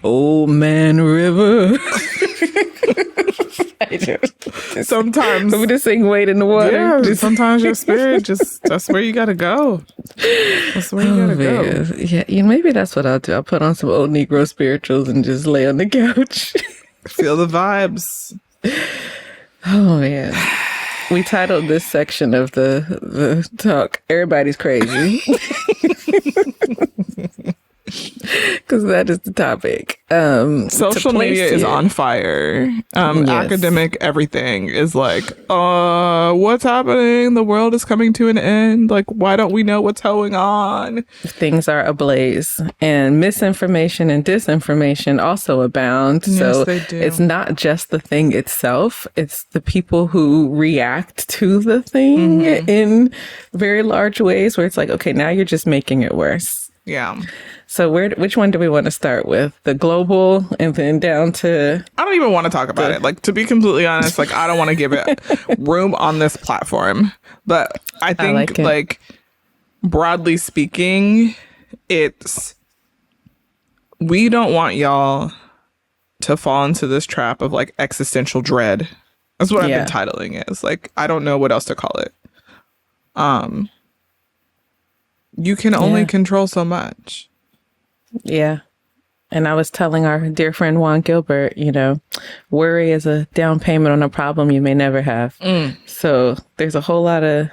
Old Man River. Sometimes we just sing Wade in the Water. Yeah, sometimes your spirit that's where you gotta go. That's where you gotta go. Yeah, maybe that's what I'll do. I'll put on some old Negro spirituals and just lay on the couch. Feel the vibes. Oh man. We titled this section of the talk, Everybody's Crazy. Because that is the topic. Social media is on fire. Yes. Academic everything is like, what's happening? The world is coming to an end. Like, why don't we know what's going on? Things are ablaze, and misinformation and disinformation also abound. Yes, so they do. It's not just the thing itself; it's the people who react to the thing in very large ways. Where it's like, okay, now you're just making it worse. Yeah. So which one do we want to start with? The global and then down to... I don't even want to talk about it. Like, to be completely honest, like, I don't want to give it room on this platform. But I think, like, broadly speaking, we don't want y'all to fall into this trap of, like, existential dread. That's what I've been titling it. It's like, I don't know what else to call it. You can only control so much. Yeah. And I was telling our dear friend Juan Gilbert, worry is a down payment on a problem you may never have. So there's a whole lot of,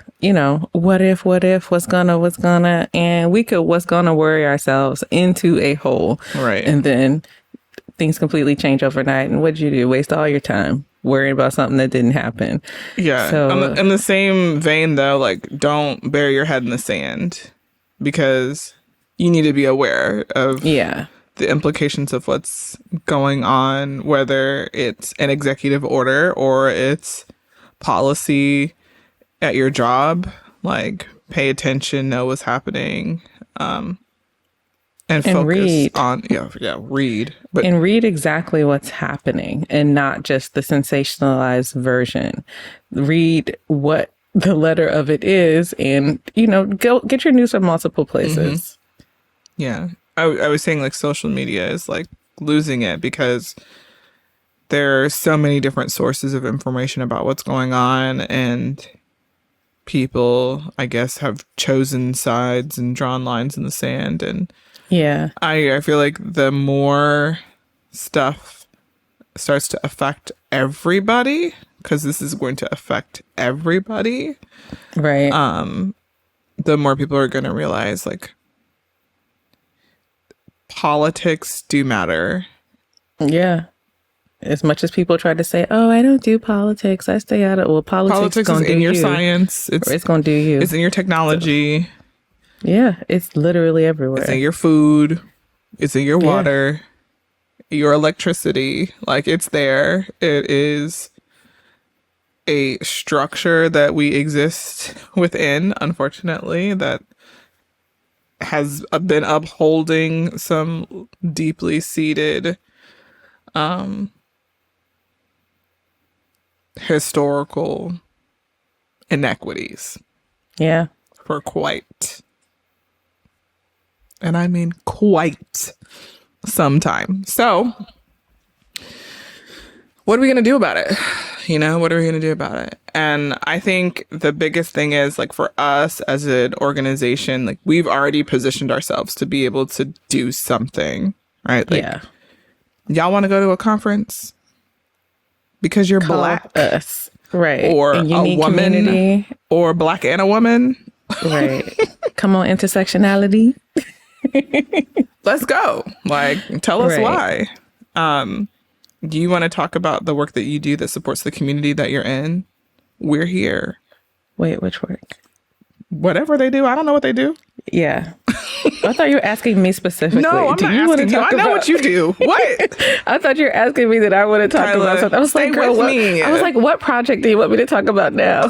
what if, what's gonna, and we could what's gonna worry ourselves into a hole. Right. And then things completely change overnight. And what'd you do? Waste all your time worrying about something that didn't happen. Yeah. So, in the same vein, though, like, don't bury your head in the sand, because you need to be aware of the implications of what's going on, whether it's an executive order or it's policy at your job. Like, pay attention, know what's happening, and focus read. on read. But And read exactly what's happening and not just the sensationalized version. Read what the letter of it is, and go get your news from multiple places. yeah, I was saying, like, social media is like losing it because there are so many different sources of information about what's going on, and people, I guess, have chosen sides and drawn lines in the sand. And Yeah. I feel like the more stuff starts to affect everybody, because this is going to affect everybody, Right. the more people are going to realize, like, politics do matter. Yeah. As much as people try to say, "Oh, I don't do politics. I stay out of." Well, politics Is in your you. science. It's going to do you. It's in your technology. Yeah, it's literally everywhere. It's in your food. It's in your water. Your electricity. Like, it's there. It is a structure that we exist within, unfortunately, that has been upholding some deeply seated historical inequities Yeah. for quite, and I mean quite, some time. So what are we going to do about it? What are we going to do about it? And I think the biggest thing is, like, for us as an organization, like, we've already positioned ourselves to be able to do something, right? Like, y'all want to go to a conference because you're Call Black, us, right? or a woman, community. or Black and a woman, right? Come on, intersectionality. let's go. Like, tell us why. Do you want to talk about the work that you do that supports the community that you're in? We're here. Wait, which work? Whatever they do. I don't know what they do. Yeah. I thought you were asking me specifically. No, I'm not asking you. I know what you do. What? I thought you were asking me that I want to talk Kyla, about something. I was like, girl, what? me. I was like, what project do you want me to talk about now?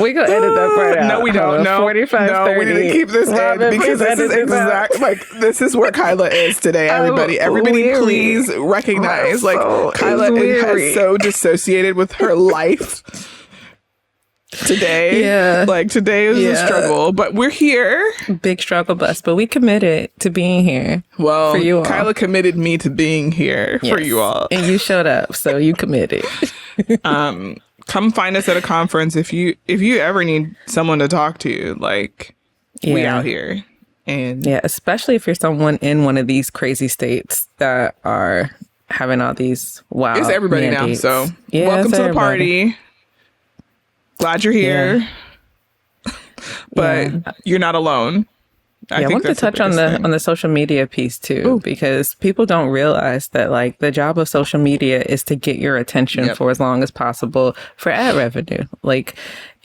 We gonna edit that part out. No, we don't. No, 45, no, 30. we need to keep this Robin, in, because this is exact. Like, this is where Kyla is today. Everybody, weary. Please recognize, like, Kyla has so dissociated with her life today. Yeah, like, today is a struggle, but we're here. Big struggle bus, but we committed to being here. Well, for you all. Kyla committed me to being here for you all, and you showed up, so you committed. Come find us at a conference if you ever need someone to talk to. Like, we out here. And especially if you're someone in one of these crazy states that are having all these wild it's everybody mandates. now. So welcome to the party. Glad you're here. But you're not alone. I want to touch on the social media piece too, because people don't realize that, like, the job of social media is to get your attention for as long as possible for ad revenue. Like,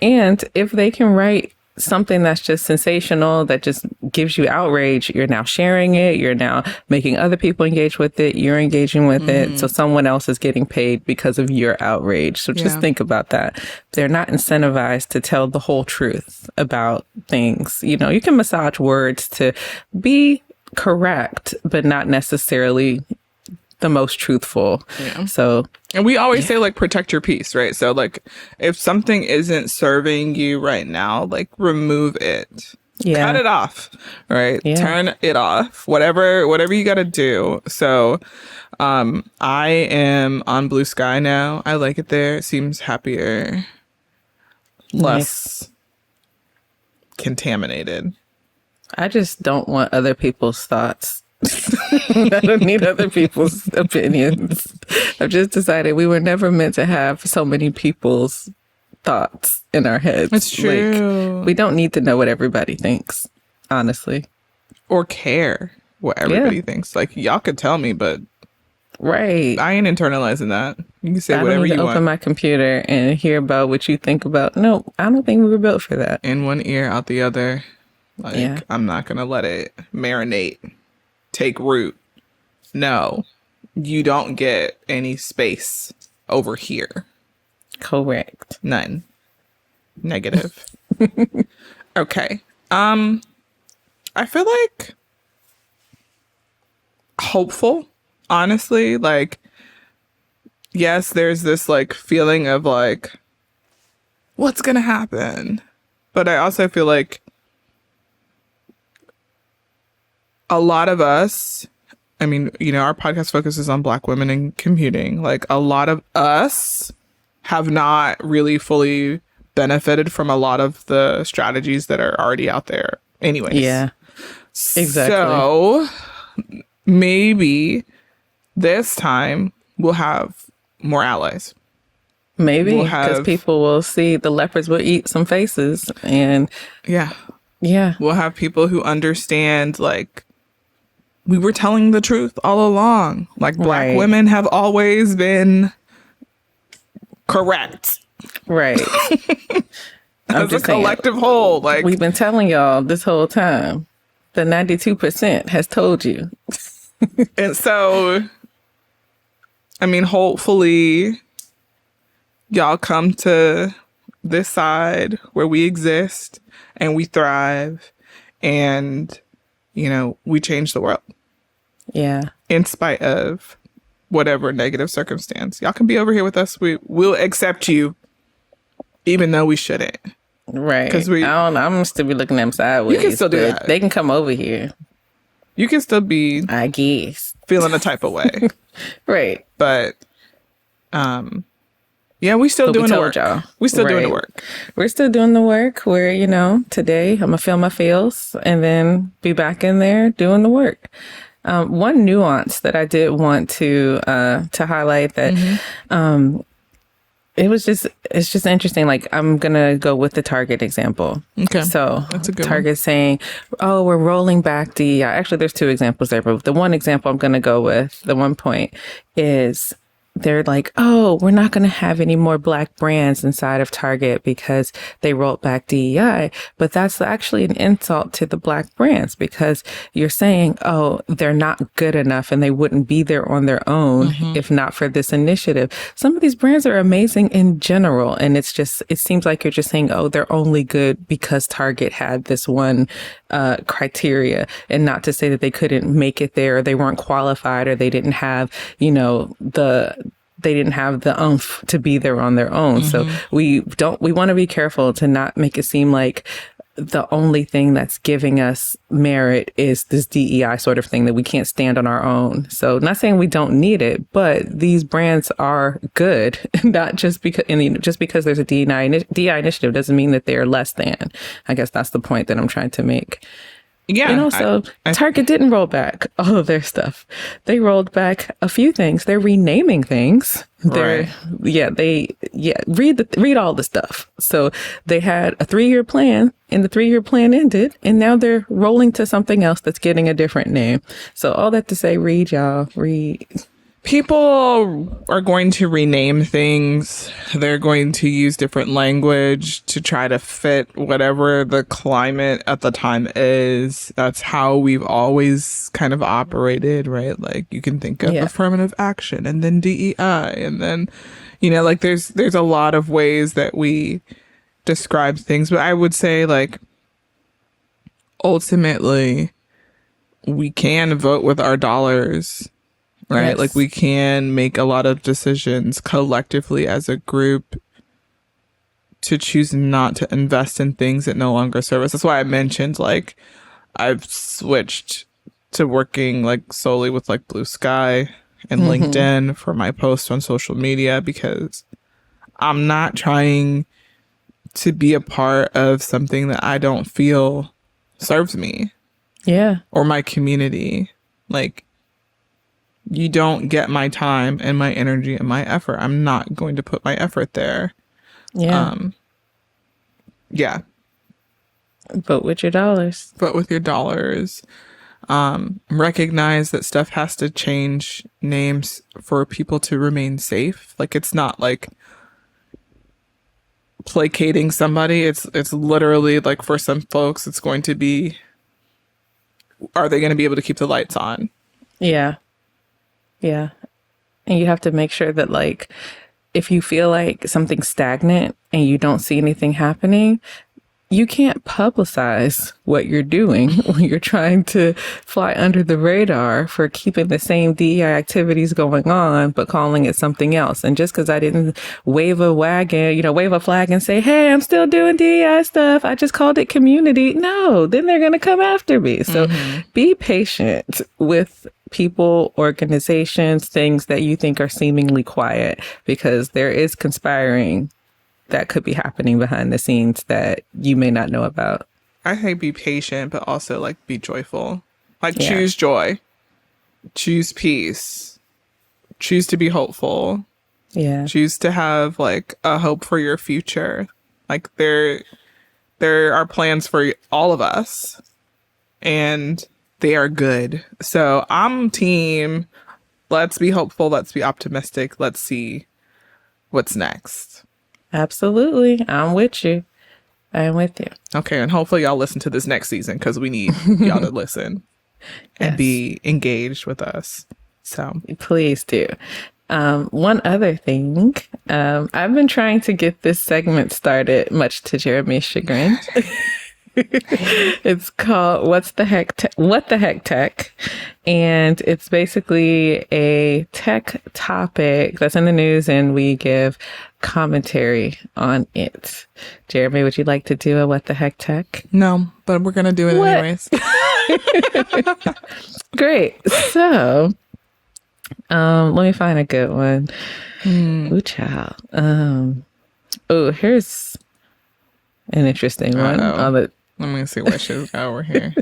and if they can write something that's just sensational, that just gives you outrage, you're now sharing it, you're now making other people engage with it, you're engaging with it, so someone else is getting paid because of your outrage. So just think about that. They're not incentivized to tell the whole truth about things. You can massage words to be correct, but not necessarily the most truthful. So, and we always say, like, protect your peace, right? So, like, if something isn't serving you right now, like, remove it. Cut it off, right? Turn it off. Whatever you got to do. So, I am on Blue Sky now. I like it there. It seems happier, less contaminated. I just don't want other people's thoughts. I don't need other people's opinions. I've just decided we were never meant to have so many people's thoughts in our heads. It's true. Like, we don't need to know what everybody thinks, honestly. Or care what everybody thinks. Like, y'all could tell me, but right, I ain't internalizing that. You can say whatever you want. Open my computer and hear about what you think about. No, I don't think we were built for that. In one ear, out the other. Yeah. Like, I'm not going to let it marinate, take root. No, you don't get any space over here. Correct. None. Negative. Okay. I feel like hopeful, honestly. Like, yes, there's this like feeling of like, what's gonna happen? But I also feel like a lot of us, I mean, our podcast focuses on Black women in computing. Like, a lot of us have not really fully benefited from a lot of the strategies that are already out there anyways. Yeah. Exactly. So maybe this time we'll have more allies. Maybe We'll because have, people will see the leopards will eat some faces, and yeah, yeah, we'll have people who understand, like, we were telling the truth all along. Like, Black Right. women have always been correct right. I'm as a just saying, collective whole. Like, we've been telling y'all this whole time. The 92% has told you. and so, I mean, hopefully y'all come to this side where we exist and we thrive and, we change the world Yeah. in spite of whatever negative circumstance. Y'all can be over here with us. We'll accept you even though we shouldn't. Right. 'Cause I don't know. I'm gonna still be looking at them sideways. You can still do but that. They can come over here, You can still be I guess. feeling a type of way. Right. But yeah, we still But doing we the told work. y'all. We still doing the Right. work. We're still doing the work. We're, today I'm gonna feel my feels and then be back in there doing the work. One nuance that I did want to highlight that it's just interesting. Like, I'm gonna go with the Target example. Okay. So That's a good Target saying, "Oh, we're rolling back DEI." Actually, there's two examples there, but the one example I'm gonna go with, the one point, is they're like, "Oh, we're not going to have any more Black brands inside of Target because they rolled back DEI." But that's actually an insult to the Black brands, because you're saying, "Oh, they're not good enough and they wouldn't be there on their own if not for this initiative." Some of these brands are amazing in general. And it seems like you're just saying, "Oh, they're only good because Target had this one criteria," and not to say that they couldn't make it there, or they weren't qualified, or they didn't have, they didn't have the oomph to be there on their own. So we want to be careful to not make it seem like the only thing that's giving us merit is this DEI sort of thing, that we can't stand on our own. So not saying we don't need it, but these brands are good, not just because, just because there's a DEI initiative doesn't mean that they're less than. I guess that's the point that I'm trying to make. Yeah. So Target didn't roll back all of their stuff. They rolled back a few things. They're renaming things. Right. Read all the stuff. So they had a 3-year plan, and the 3-year plan ended, and now they're rolling to something else that's getting a different name. So all that to say, read, y'all. Read. People are going to rename things. They're going to use different language to try to fit whatever the climate at the time is. That's how we've always kind of operated, right? Like, you can think of affirmative action and then DEI, and then, like, there's a lot of ways that we describe things. But I would say, like, ultimately, we can vote with our dollars. Right? Yes. Like, we can make a lot of decisions collectively as a group to choose not to invest in things that no longer serve us. That's why I mentioned, like, I've switched to working like solely with like Blue Sky and LinkedIn for my posts on social media, because I'm not trying to be a part of something that I don't feel serves me. Yeah. Or my community. Like, you don't get my time and my energy and my effort. I'm not going to put my effort there. Yeah. Yeah. Vote with your dollars. Vote with your dollars. Recognize that stuff has to change names for people to remain safe. Like, it's not like placating somebody. It's literally like, for some folks, it's going to be, are they going to be able to keep the lights on? Yeah. Yeah. And you have to make sure that, like, if you feel like something's stagnant and you don't see anything happening, you can't publicize what you're doing when you're trying to fly under the radar for keeping the same DEI activities going on, but calling it something else. And just because I didn't wave a flag and say, hey, I'm still doing DEI stuff, I just called it community. No, then they're going to come after me. So be patient with people, organizations, things that you think are seemingly quiet, because there is conspiring that could be happening behind the scenes that you may not know about. I think be patient, but also like be joyful. Like choose joy, choose peace, choose to be hopeful. Yeah. Choose to have like a hope for your future. Like there are plans for all of us, and they are good. So I'm team, let's be hopeful, let's be optimistic, let's see what's next. Absolutely. I'm with you. I'm with you. Okay, and hopefully y'all listen to this next season, because we need y'all to listen and be engaged with us. So please do. One other thing, I've been trying to get this segment started, much to Jeremy's chagrin. It's called What the Heck Tech, and it's basically a tech topic that's in the news, and we give commentary on it. Jeremy, would you like to do a What the Heck Tech? No, but we're gonna do it anyways. Great. So let me find a good one. Ooh, child. Here's an interesting one. Let me see what she's got over here.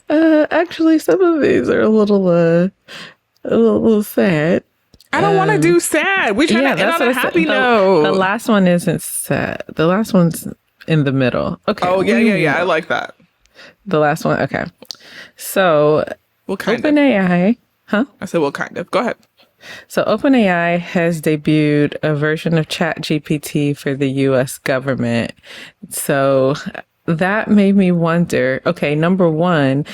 Actually, some of these are a little sad. I don't want to do sad. We're trying to end on a happy note. The last one isn't sad. The last one's in the middle. Okay. Oh, yeah. I like that. The last one. Okay. So, what kind OpenAI, huh? I said, what kind of? Go ahead. So OpenAI has debuted a version of ChatGPT for the US government. So that made me wonder, okay, number one,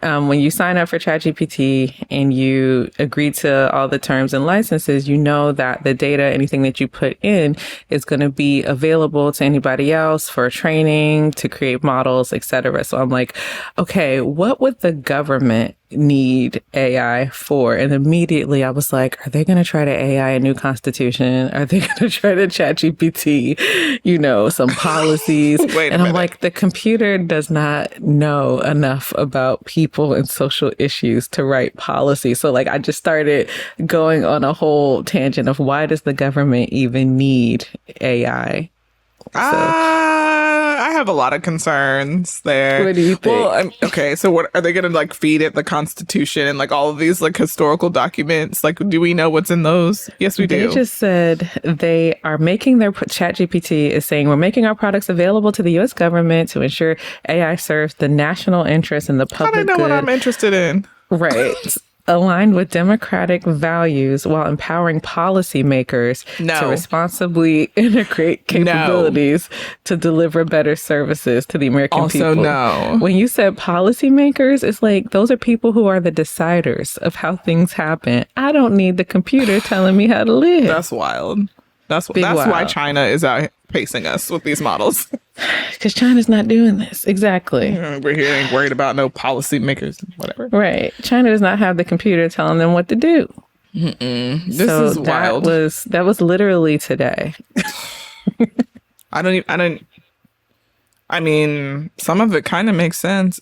when you sign up for ChatGPT and you agree to all the terms and licenses, you know that the data, anything that you put in, is going to be available to anybody else for training, to create models, etc. So I'm like, okay, what would the government need AI for? And immediately I was like, are they going to try to AI a new constitution? Are they going to try to ChatGPT, some policies? And I'm like, the computer does not know enough about people and social issues to write policy. So like, I just started going on a whole tangent of, why does the government even need AI? I have a lot of concerns there. What do you think? Well, okay, so what are they going to like feed it the Constitution and like all of these like historical documents? Like, do we know what's in those? Yes, we do. They just said they are making their ChatGPT is saying, we're making our products available to the U.S. government to ensure AI serves the national interest and the public good. How do I know what I'm interested in? Right. Aligned with democratic values while empowering policymakers to responsibly integrate capabilities to deliver better services to the American people. No. When you said policymakers, it's like, those are people who are the deciders of how things happen. I don't need the computer telling me how to live. That's wild. That's why China is out pacing us with these models. Because China's not doing this. Exactly. We're here ain't worried about no policymakers, whatever. Right. China does not have the computer telling them what to do. This is wild. That was literally today. I mean, some of it kind of makes sense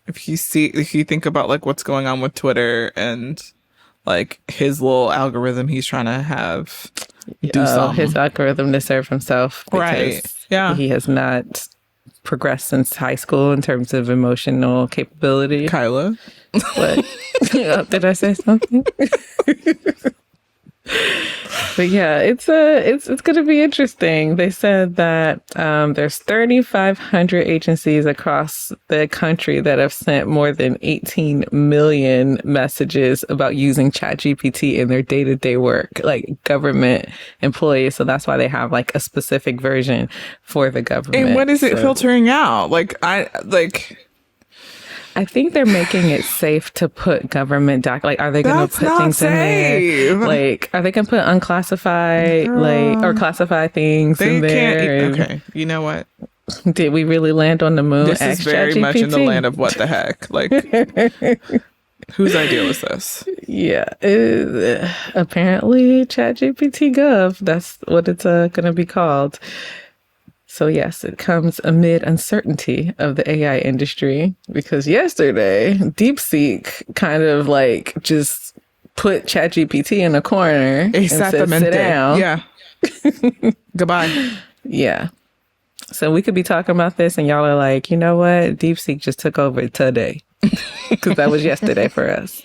if you think about like what's going on with Twitter and like his little algorithm he's trying to have do something. His algorithm to serve himself. Right. Yeah. He has not progressed since high school in terms of emotional capability. Kyla. What? Did I say something? But yeah, it's going to be interesting. They said that there's 3,500 agencies across the country that have sent more than 18 million messages about using ChatGPT in their day-to-day work, like government employees. So that's why they have like a specific version for the government. And what is it filtering out? I think they're making it safe to put government are they going to put things in there? Like, are they going to put unclassified, or classify things in there? Okay, you know what? Did we really land on the moon? This is very much in the land of what the heck. Like, whose idea was this? Yeah, apparently ChatGPT Gov. That's what it's going to be called. So yes, it comes amid uncertainty of the AI industry because yesterday, DeepSeek kind of like just put ChatGPT in a corner and said, sit down. Yeah. Goodbye. Yeah. So we could be talking about this and y'all are like, you know what? DeepSeek just took over today because that was yesterday for us.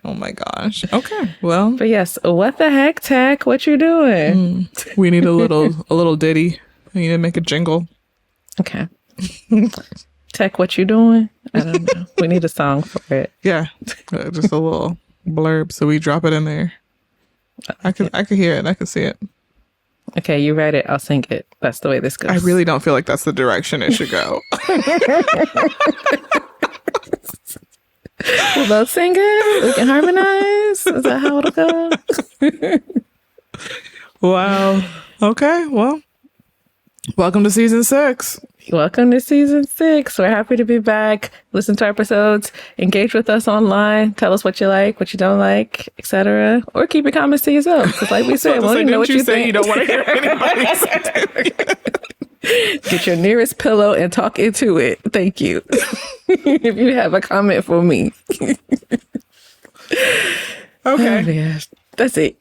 Oh my gosh. Okay. Well. But yes, what the heck, Tech? What you doing? We need a little ditty. We need to make a jingle. Okay. Tech, what you doing? I don't know. We need a song for it. Yeah. Just a little blurb so we drop it in there. I could hear it. I could see it. Okay, you write it. I'll sing it. That's the way this goes. I really don't feel like that's the direction it should go. We'll both sing it. We can harmonize. Is that how it'll go? Wow. Okay. Well. Welcome to season 6. Welcome to season 6. We're happy to be back. Listen to our episodes. Engage with us online. Tell us what you like, what you don't like, etc. Or keep your comments to yourself. Because like we said, we don't know what you think. You don't want to hear anybody. Get your nearest pillow and talk into it. Thank you. If you have a comment for me. Okay. Oh, yeah. That's it.